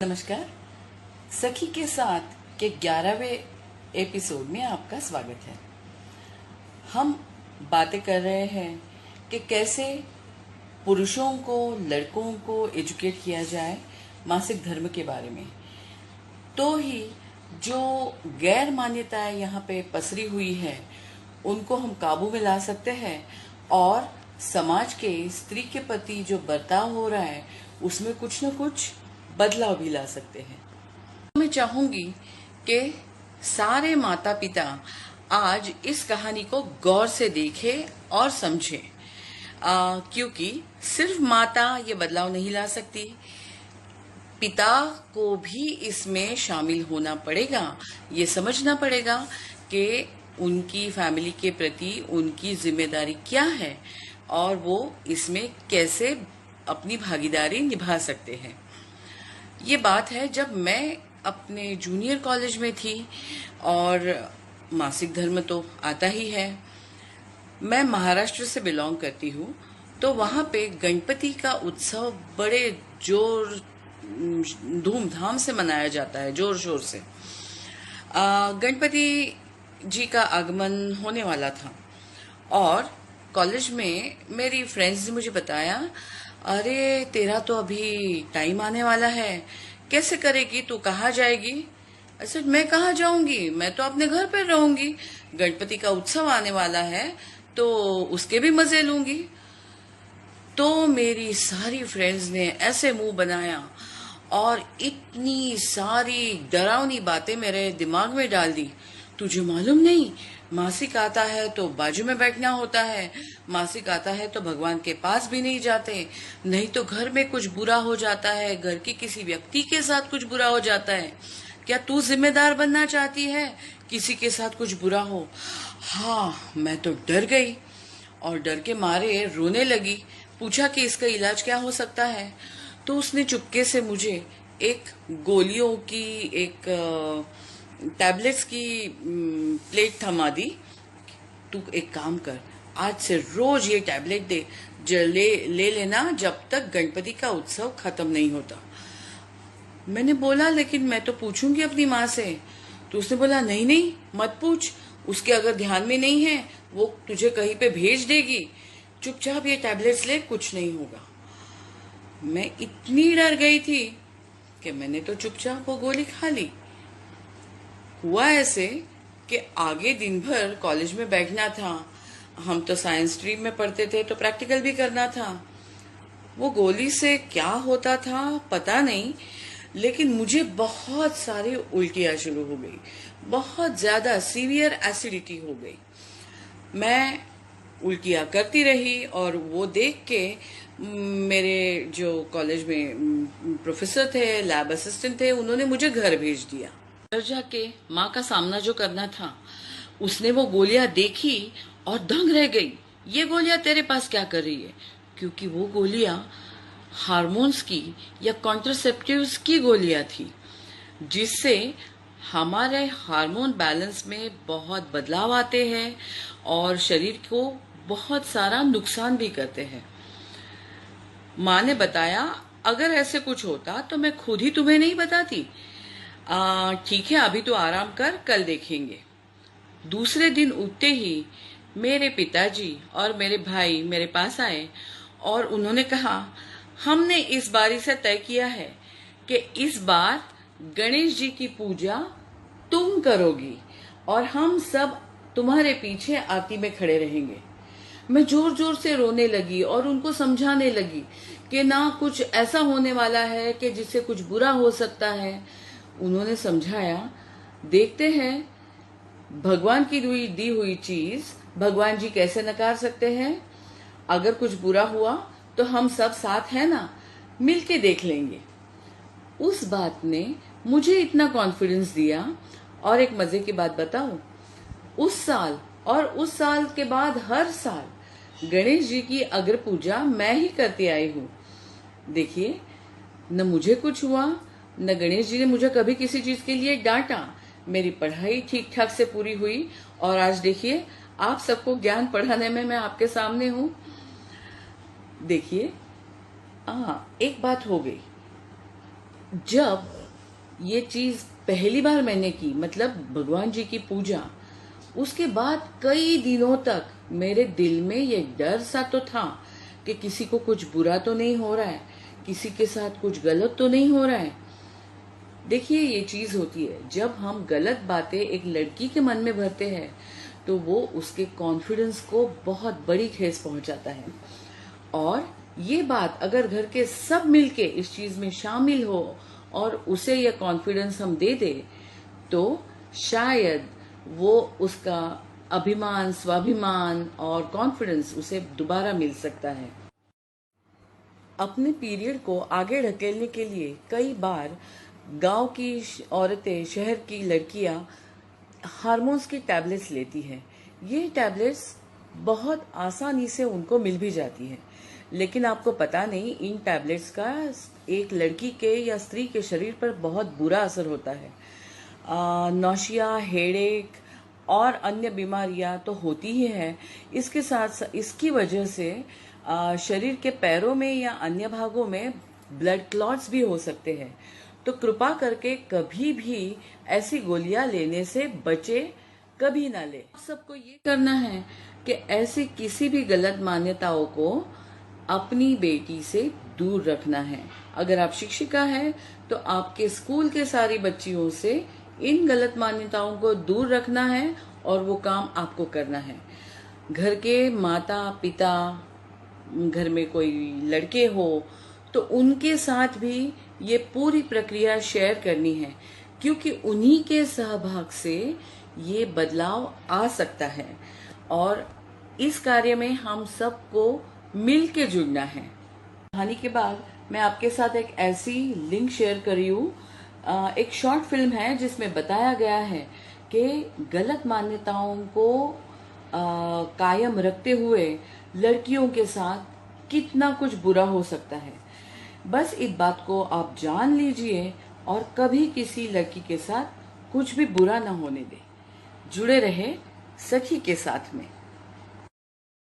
नमस्कार। सखी के साथ के 11वें एपिसोड में आपका स्वागत है। हम बातें कर रहे हैं कि कैसे पुरुषों को, लड़कों को एजुकेट किया जाए मासिक धर्म के बारे में। तो ही जो गैर मान्यताएं यहाँ पे पसरी हुई है उनको हम काबू में ला सकते हैं और समाज के स्त्री के प्रति जो बर्ताव हो रहा है उसमें कुछ न कुछ बदलाव भी ला सकते हैं। मैं चाहूंगी कि सारे माता पिता आज इस कहानी को गौर से देखें और समझें, क्योंकि सिर्फ माता ये बदलाव नहीं ला सकती, पिता को भी इसमें शामिल होना पड़ेगा। ये समझना पड़ेगा कि उनकी फैमिली के प्रति उनकी जिम्मेदारी क्या है और वो इसमें कैसे अपनी भागीदारी निभा सकते हैं। ये बात है जब मैं अपने जूनियर कॉलेज में थी और मासिक धर्म तो आता ही है। मैं महाराष्ट्र से बिलोंग करती हूँ, तो वहाँ पे गणपति का उत्सव बड़े जोर धूमधाम से मनाया जाता है, जोर शोर से। गणपति जी का आगमन होने वाला था और कॉलेज में मेरी फ्रेंड्स ने मुझे बताया, अरे तेरा तो अभी टाइम आने वाला है, कैसे करेगी, तू कहाँ जाएगी? अच्छा, मैं कहाँ जाऊंगी, मैं तो अपने घर पर रहूंगी, गणपति का उत्सव आने वाला है तो उसके भी मजे लूंगी। तो मेरी सारी फ्रेंड्स ने ऐसे मुंह बनाया और इतनी सारी डरावनी बातें मेरे दिमाग में डाल दी। तुझे मालूम नहीं, मासिक आता है तो बाजू में बैठना होता है, मासिक आता है तो भगवान के पास भी नहीं जाते, नहीं तो घर में कुछ बुरा हो जाता है, घर की किसी व्यक्ति के साथ कुछ बुरा हो जाता है। क्या तू जिम्मेदार बनना चाहती है किसी के साथ कुछ बुरा हो? हाँ, मैं तो डर गई और डर के मारे रोने लगी। पूछा कि इसका इलाज क्या हो सकता है, तो उसने चुपके से मुझे एक गोलियों की, एक टैबलेट्स की प्लेट थमा दी। तू एक काम कर, आज से रोज ये टैबलेट ले लेना जब तक गणपति का उत्सव खत्म नहीं होता। मैंने बोला, लेकिन मैं तो पूछूंगी अपनी माँ से। तो उसने बोला, नहीं नहीं मत पूछ, उसके अगर ध्यान में नहीं है वो तुझे कहीं पे भेज देगी, चुपचाप ये टैबलेट्स ले, कुछ नहीं होगा। मैं इतनी डर गई थी कि मैंने तो चुपचाप वो गोली खा ली। हुआ ऐसे कि आगे दिन भर कॉलेज में बैठना था, हम तो साइंस स्ट्रीम में पढ़ते थे तो प्रैक्टिकल भी करना था। वो गोली से क्या होता था पता नहीं, लेकिन मुझे बहुत सारी उल्टियां शुरू हो गई, बहुत ज्यादा सीवियर एसिडिटी हो गई। मैं उल्टियां करती रही और वो देख के मेरे जो कॉलेज में प्रोफेसर थे, लैब असिस्टेंट थे, उन्होंने मुझे घर भेज दिया। घर जाके माँ का सामना जो करना था, उसने वो गोलियां देखी और दंग रह गई। ये गोलियां तेरे पास क्या कर रही है? क्योंकि वो गोलियां हार्मोन्स की या कॉन्ट्रासेप्टिव्स की गोलियां थी, जिससे हमारे हार्मोन बैलेंस में बहुत बदलाव आते हैं और शरीर को बहुत सारा नुकसान भी करते हैं। माँ ने बताया, अगर ऐसे कुछ होता तो मैं खुद ही तुम्हें नहीं बताती। ठीक है, अभी तो आराम कर, कल देखेंगे। दूसरे दिन उठते ही मेरे पिताजी और मेरे भाई मेरे पास आए और उन्होंने कहा, हमने इस बारी से तय किया है कि इस बार गणेश जी की पूजा तुम करोगी और हम सब तुम्हारे पीछे आरती में खड़े रहेंगे। मैं जोर जोर से रोने लगी और उनको समझाने लगी कि ना कुछ ऐसा होने वाला है कि जिससे कुछ बुरा हो सकता है। उन्होंने समझाया, देखते हैं भगवान की दी हुई चीज भगवान जी कैसे नकार सकते हैं। अगर कुछ बुरा हुआ तो हम सब साथ हैं ना, मिलके देख लेंगे। उस बात ने मुझे इतना कॉन्फिडेंस दिया। और एक मजे की बात बताऊं, उस साल और उस साल के बाद हर साल गणेश जी की अग्र पूजा मैं ही करती आई हूँ। देखिए, न मुझे कुछ हुआ, न गणेश जी ने मुझे कभी किसी चीज के लिए डांटा। मेरी पढ़ाई ठीक ठाक से पूरी हुई और आज देखिए, आप सबको ज्ञान पढ़ाने में मैं आपके सामने हूँ। देखिए, एक बात हो गई, जब ये चीज पहली बार मैंने की, मतलब भगवान जी की पूजा, उसके बाद कई दिनों तक मेरे दिल में ये डर सा तो था कि किसी को कुछ बुरा तो नहीं हो रहा है, किसी के साथ कुछ गलत तो नहीं हो रहा है। देखिए, ये चीज होती है, जब हम गलत बातें एक लड़की के मन में भरते हैं तो वो उसके कॉन्फिडेंस को बहुत बड़ी ठेस पहुंचाता है। और ये बात अगर घर के सब मिलके इस चीज में शामिल हो और उसे यह कॉन्फिडेंस हम दे दे, तो शायद वो उसका अभिमान, स्वाभिमान और कॉन्फिडेंस उसे दोबारा मिल सकता है। अपने पीरियड को आगे ढकेलने के लिए कई बार गांव की औरतें, शहर की लड़कियां हार्मोन्स की टैबलेट्स लेती हैं। ये टैबलेट्स बहुत आसानी से उनको मिल भी जाती है, लेकिन आपको पता नहीं इन टैबलेट्स का एक लड़की के या स्त्री के शरीर पर बहुत बुरा असर होता है। नौशिया, हेडेक और अन्य बीमारियां तो होती ही है। इसके साथ इसकी वजह से शरीर के पैरों में या अन्य भागों में ब्लड क्लॉट्स भी हो सकते हैं। तो कृपा करके कभी भी ऐसी गोलियां लेने से बचे, कभी ना ले। सबको ये करना है कि ऐसी किसी भी गलत मान्यताओं को अपनी बेटी से दूर रखना है। अगर आप शिक्षिका हैं तो आपके स्कूल के सारी बच्चियों से इन गलत मान्यताओं को दूर रखना है और वो काम आपको करना है। घर के माता पिता, घर में कोई लड़के हो तो उनके साथ भी ये पूरी प्रक्रिया शेयर करनी है, क्योंकि उन्हीं के सहभाग से ये बदलाव आ सकता है और इस कार्य में हम सबको मिल के जुड़ना है। कहानी के बाद मैं आपके साथ एक ऐसी लिंक शेयर कर रही हूँ। एक शॉर्ट फिल्म है जिसमें बताया गया है कि गलत मान्यताओं को कायम रखते हुए लड़कियों के साथ कितना कुछ बुरा हो सकता है। बस इस बात को आप जान लीजिए और कभी किसी लड़की के साथ कुछ भी बुरा ना होने दें। जुड़े रहे सखी के साथ में।